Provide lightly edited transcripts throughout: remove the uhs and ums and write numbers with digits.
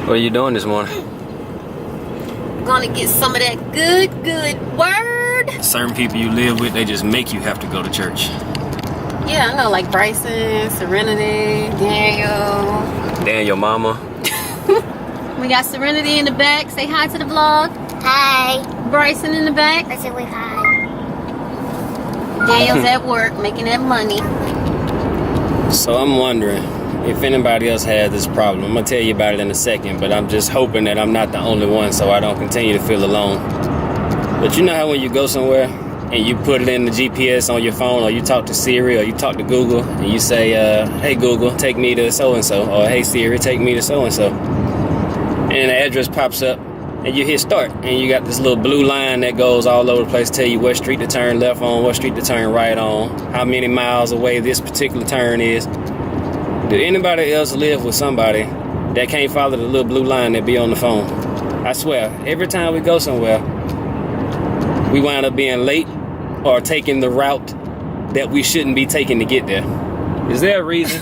What are you doing this morning? Gonna get some of that good word. Certain people you live with, they just make you have to go to church. Yeah, I know, like Brysen, Serenity, Danielle. Danielle mama. We got Serenity in the back. Say hi to the vlog. Hi. Brysen in the back. I said wait, hi. Danielle's at work making that money. So I'm wondering if anybody else has this problem. I'm gonna tell you about it in a second, but I'm just hoping that I'm not the only one so I don't continue to feel alone. But you know how when you go somewhere and you put it in the GPS on your phone, or you talk to Siri, or you talk to Google, and you say, hey Google, take me to so-and-so, or hey Siri, take me to so-and-so. And the address pops up, and you hit start, and you got this little blue line that goes all over the place, tell you what street to turn left on, what street to turn right on, how many miles away this particular turn is. Do anybody else live with somebody that can't follow the little blue line that be on the phone? I swear, every time we go somewhere, we wind up being late or taking the route that we shouldn't be taking to get there. Is there a reason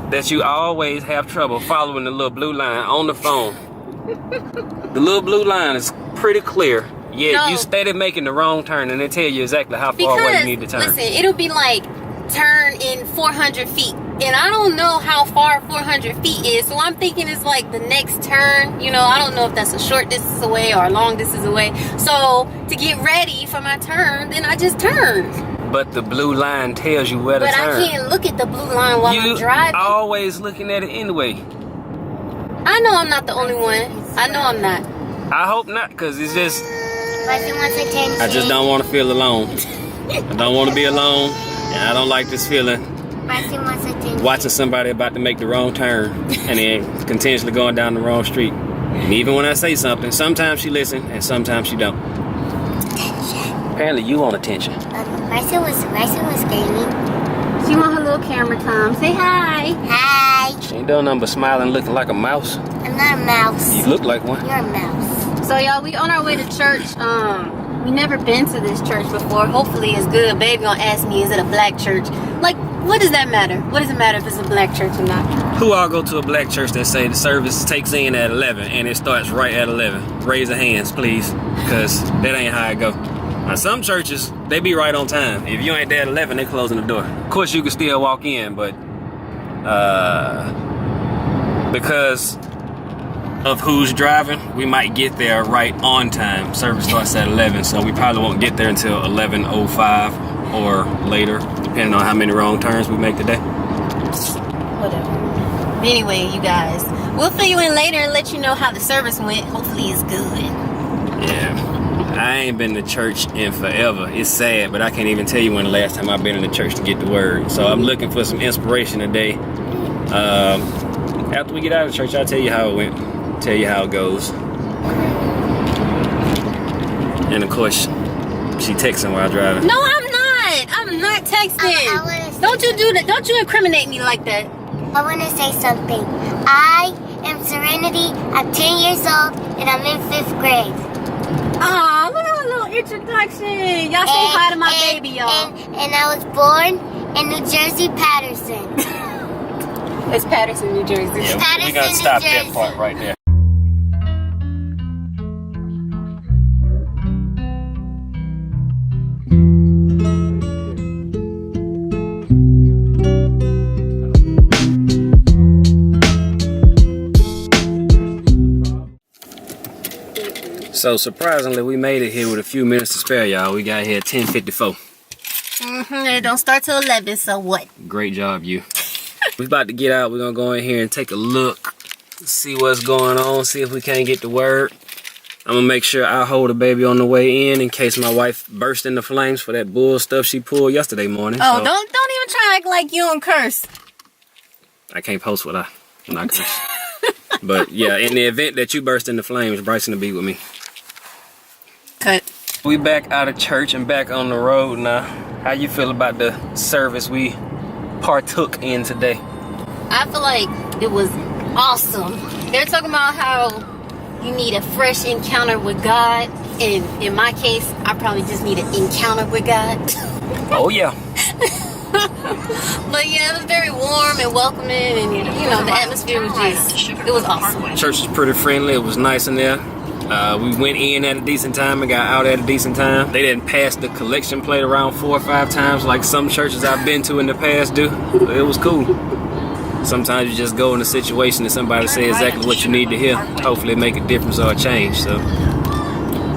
that you always have trouble following the little blue line on the phone? The little blue line is pretty clear, yet No. you steady making the wrong turn, and they tell you exactly how far away you need to turn. Listen, it'll be like turn in 400 feet. And I don't know how far 400 feet is, so I'm thinking it's like the next turn. You know, I don't know if that's a short distance away or a long distance away. So to get ready for my turn, then I just turn. But the blue line tells you where to turn. But I can't look at the blue line while I'm driving. You always looking at it anyway. I know I'm not the only one. I know I'm not. I hope not, because it's just... I just don't want to feel alone. I don't want to be alone, and I don't like this feeling. Watching somebody about to make the wrong turn and then continuously going down the wrong street. And even when I say something, sometimes she listens and sometimes she don't. Apparently you want attention. Brysen was gaming. She want her little camera time. Say hi. Hi. She ain't doing nothing but smiling, looking like a mouse. I'm not a mouse. You look like one. You're a mouse. So y'all, we on our way to church. We never been to this church before. Hopefully it's good. Baby gonna ask me, is it a black church? Like, what does that matter? What does it matter if it's a black church or not? Who all go to a black church that say the service takes in at 11 and it starts right at 11? Raise your hands, please, because that ain't how it go. Now, some churches, they be right on time. If you ain't there at 11, they closing the door. Of course, you can still walk in, but because of who's driving, we might get there right on time. Service starts at 11, so we probably won't get there until 11:05 or later, depending on how many wrong turns we make today. Whatever. Anyway, you guys, we'll fill you in later and let you know how the service went. Hopefully it's good. Yeah, I ain't been to church in forever. It's sad, but I can't even tell you when the last time I've been in the church to get the word. So I'm looking for some inspiration today. After we get out of church, I'll tell you how it went. Tell you how it goes. And of course, she texting while driving. No, I'm not texting. Don't you do that. Don't you incriminate me like that. I want to say something. I am Serenity. I'm 10 years old and I'm in 5th grade. Aw, look at a little introduction. Y'all say hi to my baby, y'all. And I was born in New Jersey, Patterson. It's Patterson, New Jersey. Yeah, Patterson, we gotta stop New that Jersey. part right there. So surprisingly, we made it here with a few minutes to spare, y'all. We got here at 10:54. It don't start till 11, so what? Great job, you. We about to get out. We're gonna go in here and take a look, see what's going on, see if we can't get the word. I'm gonna make sure I hold the baby on the way in case my wife burst into flames for that bull stuff she pulled yesterday morning. Oh, so don't even try to act like you don't curse. I can't post what I'm not curse. But yeah, in the event that you burst into flames, Brysen will be with me. Cut. We back out of church and back on the road now. How you feel about the service we partook in today? I feel like it was awesome. They're talking about how you need a fresh encounter with God. And in my case, I probably just need an encounter with God. Oh yeah. But yeah, it was very warm and welcoming, and you know, the atmosphere was just, it was awesome. Church was pretty friendly. It was nice in there. We went in at a decent time and got out at a decent time. They didn't pass the collection plate around 4 or 5 times like some churches I've been to in the past do. It was cool. Sometimes you just go in a situation and somebody say exactly what you need to hear. Hopefully make a difference or a change. So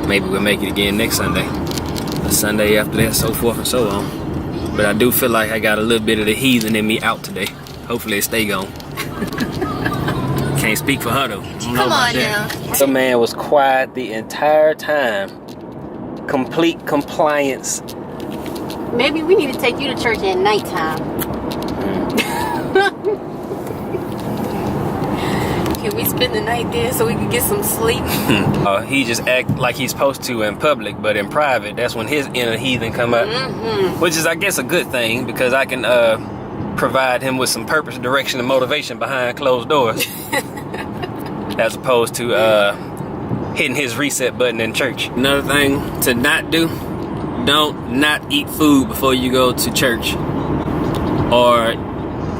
maybe we'll make it again next Sunday. The Sunday after that, so forth and so on. But I do feel like I got a little bit of the heathen in me out today. Hopefully it stay gone. Can't speak for her though. Come on now. The man was quiet the entire time. Complete compliance. Maybe we need to take you to church at nighttime. Can we spend the night there so we can get some sleep? He just act like he's supposed to in public, but in private, that's when his inner heathen come out. Which is, I guess, a good thing, because I can provide him with some purpose, direction, and motivation behind closed doors. As opposed to hitting his reset button in church. Another thing to not do, don't not eat food before you go to church. Or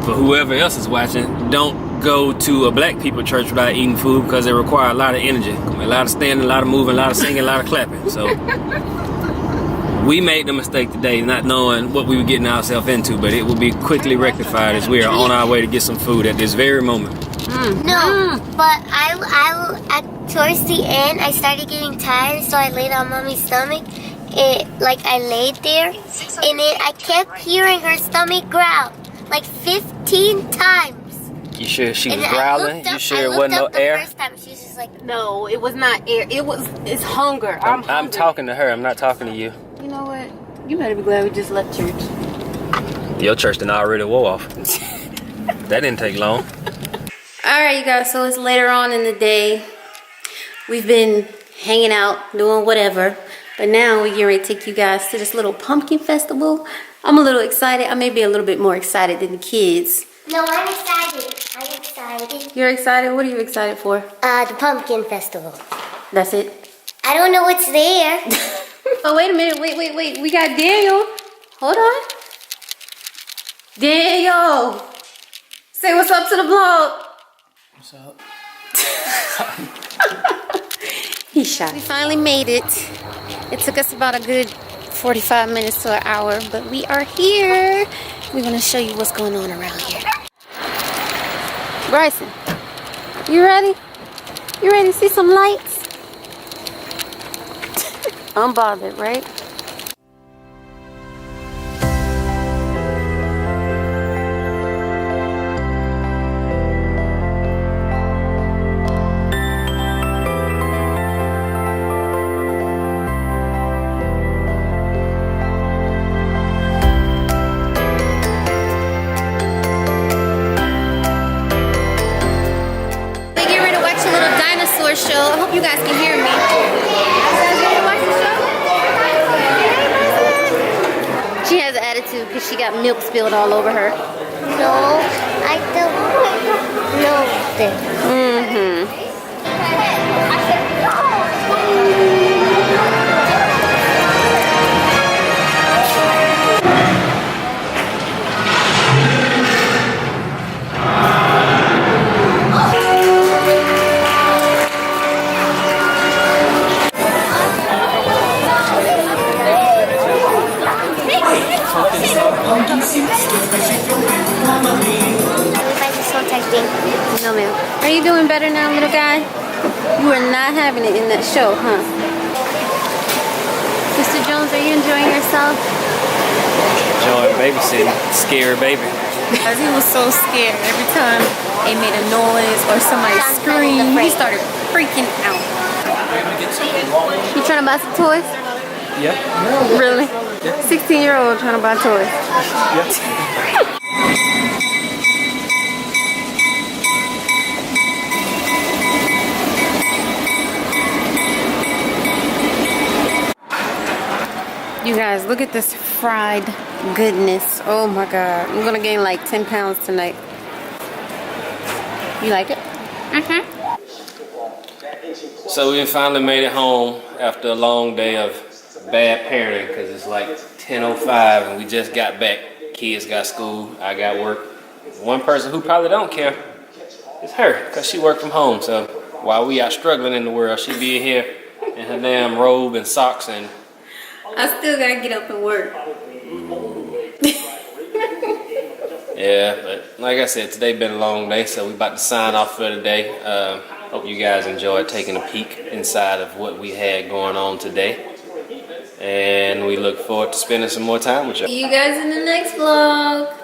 for whoever else is watching, don't go to a black people church without eating food, because they require a lot of energy. A lot of standing, a lot of moving, a lot of singing, a lot of clapping. So we made the mistake today not knowing what we were getting ourselves into, but it will be quickly rectified as we are on our way to get some food at this very moment. No, but I towards the end, I started getting tired, so I laid on Mommy's stomach. I laid there, and then I kept hearing her stomach growl like 15 times. You sure she was And growling? You sure it wasn't no the air? First time, she was just like, No, it was not air. It's hunger. I'm I'm talking to her. I'm not talking to you. You know what? You better be glad we just left church. Your church done already wore off. That didn't take long. Alright, you guys, so it's later on in the day. We've been hanging out, doing whatever. But now we're getting ready to take you guys to this little pumpkin festival. I'm a little excited. I may be a little bit more excited than the kids. no, I'm excited. I'm excited. You're excited? What are you excited for? The pumpkin festival. That's it? I don't know what's there. Oh, wait a minute. Wait. We got Daniel. Hold on. Daniel. Say what's up to the vlog. What's up? He's shy. We finally made it. It took us about a good 45 minutes to an hour, but we are here. We're gonna show you what's going on around here. Brysen, you ready? You ready to see some lights? Unbothered, right? Show. I hope you guys can hear me. You guys ready to watch the show? She has an attitude because she got milk spilled all over her. No, I don't know this. No, ma'am. Are you doing better now, little guy? You are not having it in that show, huh? Mr. Jones, are you enjoying yourself? Enjoying babysitting. Scary baby. Because he was so scared every time it made a noise or somebody screamed, he started freaking out. You trying to buy some toys? Yeah. Really? 16-year-old trying to buy toys. Yeah. You guys, look at this fried goodness. Oh my God. I'm gonna gain like 10 pounds tonight. You like it? So we finally made it home after a long day of bad parenting, because it's like 10:05 and we just got back Kids got school, I got work. One person who probably don't care is her, because she work from home. So while we are struggling in the world, she be here in her damn robe and socks and... I still gotta get up and work. Yeah, but like I said, today been a long day, so we about to sign off for today. Hope you guys enjoyed taking a peek inside of what we had going on today. And we look forward to spending some more time with you. See you guys in the next vlog.